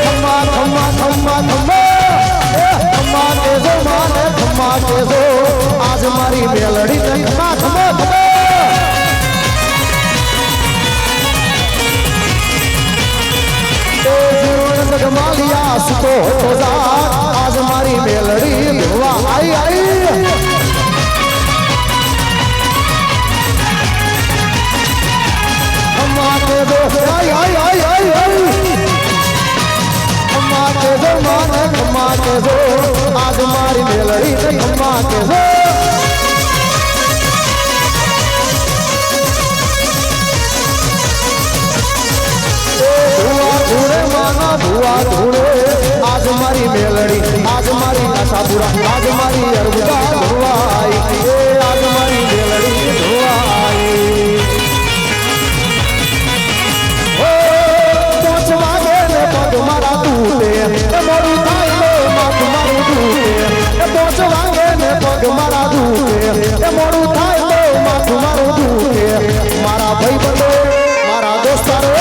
ખમ્મા ખમ્મા ખમ્મા ખમ્મા કેજો માને ખમ્મા કેજો આજ મારી મેલડી ખમ્મા ખમ્મા ખમ્મા જગમાલિયા સુતો આજ મારી મેલડી ભુવા આઈ આઈ ખમ્મા કેજો આઈ આઈ આઈ આઈ આઈ ખમ્મા કેજો માને ખમ્મા કેજો આજ મારી મેલડી ખમ્મા કેજો ભુવા ધૂળે આજ મારી મેલડી આજ મારી આશાપુરા આજ મારી અરબુદા ધોવાઈ આજ મારી મેલડી ધોવાઈ પાંચ વાગે ને પગ મારા તૂટે એ મોડું થાય તો માથું મારું તૂટે એ પાંચ વાગે ને પગ મારા તૂટે એ મોડું થાય તો માથું મારું તૂટે મારા ભાઈ બંધો મારા દોસ્તારો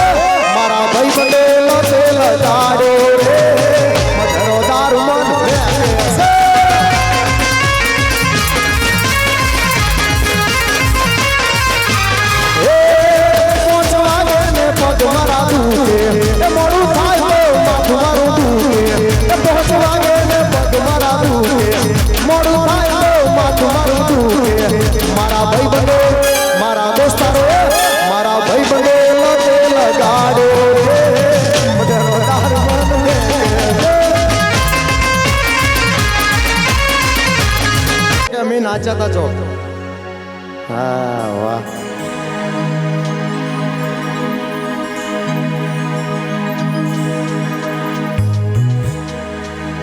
મારા ભાઈ બંધે તેલ દાડો રે મધરો દારૂ મન પાંચ વાગે ને પગ મારા દૂકે એ મોડું થાય તો માથું મારું દૂકે એ પાંચ વાગે ને પગ મારા દૂકે મોડું થાય તો માથું મારું દૂકે મારા ભાઈ બંધો મારા દોસ્તારો મારા ભાઈ બંધો તેલ દાડો રે અમે નાચાતા છો હા વાહ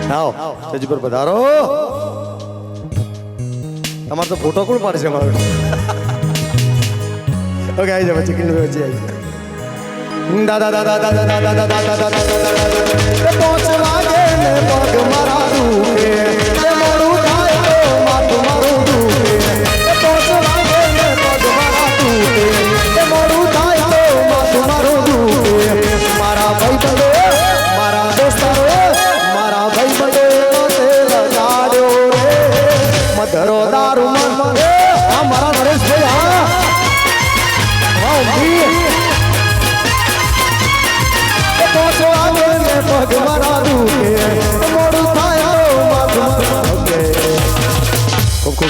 આવો સજી પર પધારો તમારો તો ફોટો કોણ પાડશે મારો ઓકે આવી જાવ ચિકન વેચી આવી દાદા દાદા દાદા દાદા દાદા દાદા પાંચ વાગે ને પગ મારા દુખે એ મોડું થાય તો માથું મારું દુખે એ પાંચ વાગે ને પગ મારા દુખે એ મોડું થાય તો માથું મારું દુખે મારા ભાઈ બંધો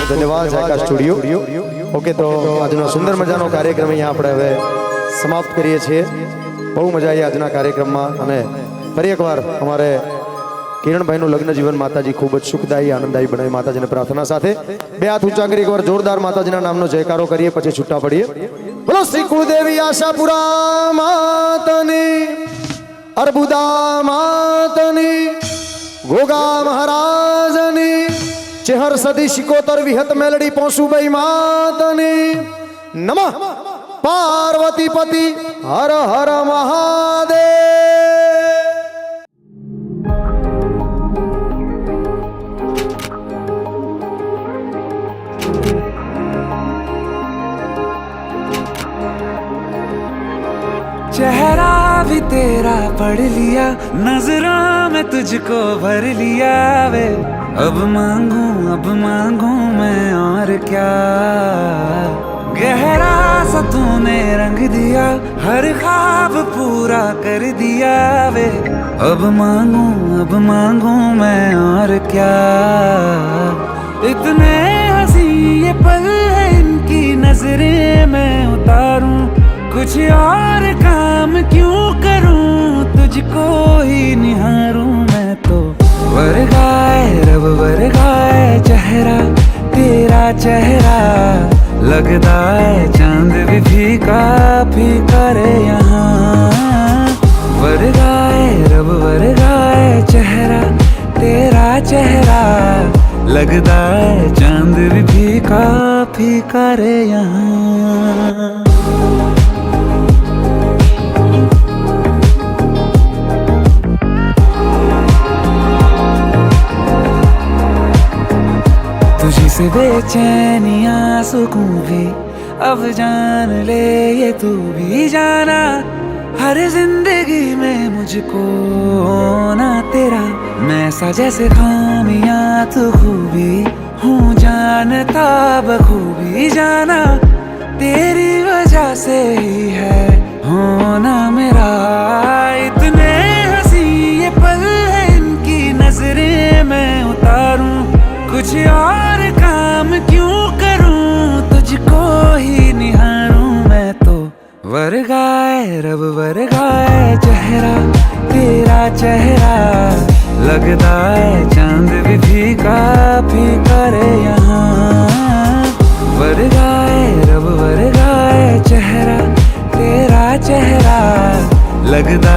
ધન્યવાદ જાયકા સ્ટુડિયો. ઓકે, તો આજનો સુંદર મજાનો કાર્યક્રમ અહીંયા આપણે હવે સમાપ્ત કરીએ છીએ. બહુ મજા આવી આજના કાર્યક્રમમાં અને ફરી એકવાર અમારે કિરણભાઈનું લગ્ન જીવન માતાજી ખૂબ જ સુખદાયી આનંદદાયી બનાવી માતાજીને પ્રાર્થના સાથે બે હાથ ઊંચા કરી એકવાર જોરદાર માતાજીના નામનો જયકારો કરીએ, પછી છૂટા પડીએ. બોલો શ્રી કુળદેવી આશાપુરા માતની, અર્બુદા માતની, ગોગા મહારાજની, ચેહર સદી શિકોતર વિહત મેલડી પોસુભાઈ માતની નમઃ. પાર્વતી પતિ હર હર મહાદેવ. चेहरा भी तेरा पढ़ लिया, नजरों में तुझको भर लिया वे. अब मांगू मैं और क्या. गहरा सा तूने रंग दिया, हर ख्वाब पूरा कर दिया वे. अब मांगू मैं और क्या. इतने हंसी ये पल है इनकी नजरें मैं उतारूं, कुछ और काम क्यों करूं, तुझको ही निहारूं मैं तो. वरगाए रब वरगाए चेहरा तेरा चेहरा, लगता है चांद भी फीका फीका रे यहाँ. वरगाए रब वरगाए चेहरा तेरा चेहरा, लगता है चांद भी फीका फीका रे यहाँ. तुझी से बेचैनियां सुकून भी अब जान ले ये तू भी जाना. हर जिंदगी में मुझको ना तेरा मैं सा जैसे खामियां तू खूबी हूँ जानता बखूबी जाना. तेरी वजह से ही है होना मेरा. इतने हंसी ये पल है इनकी नजरें मैं उतारूं, कुछ और काम क्यों करूं, तुझको ही निहारूं मैं तो. वरगाए रब वरगाए चेहरा तेरा चेहरा, लगता है चांद भी फीका फीका रे यहाँ. वरगाए रब वरगाए चेहरा तेरा चेहरा, लगता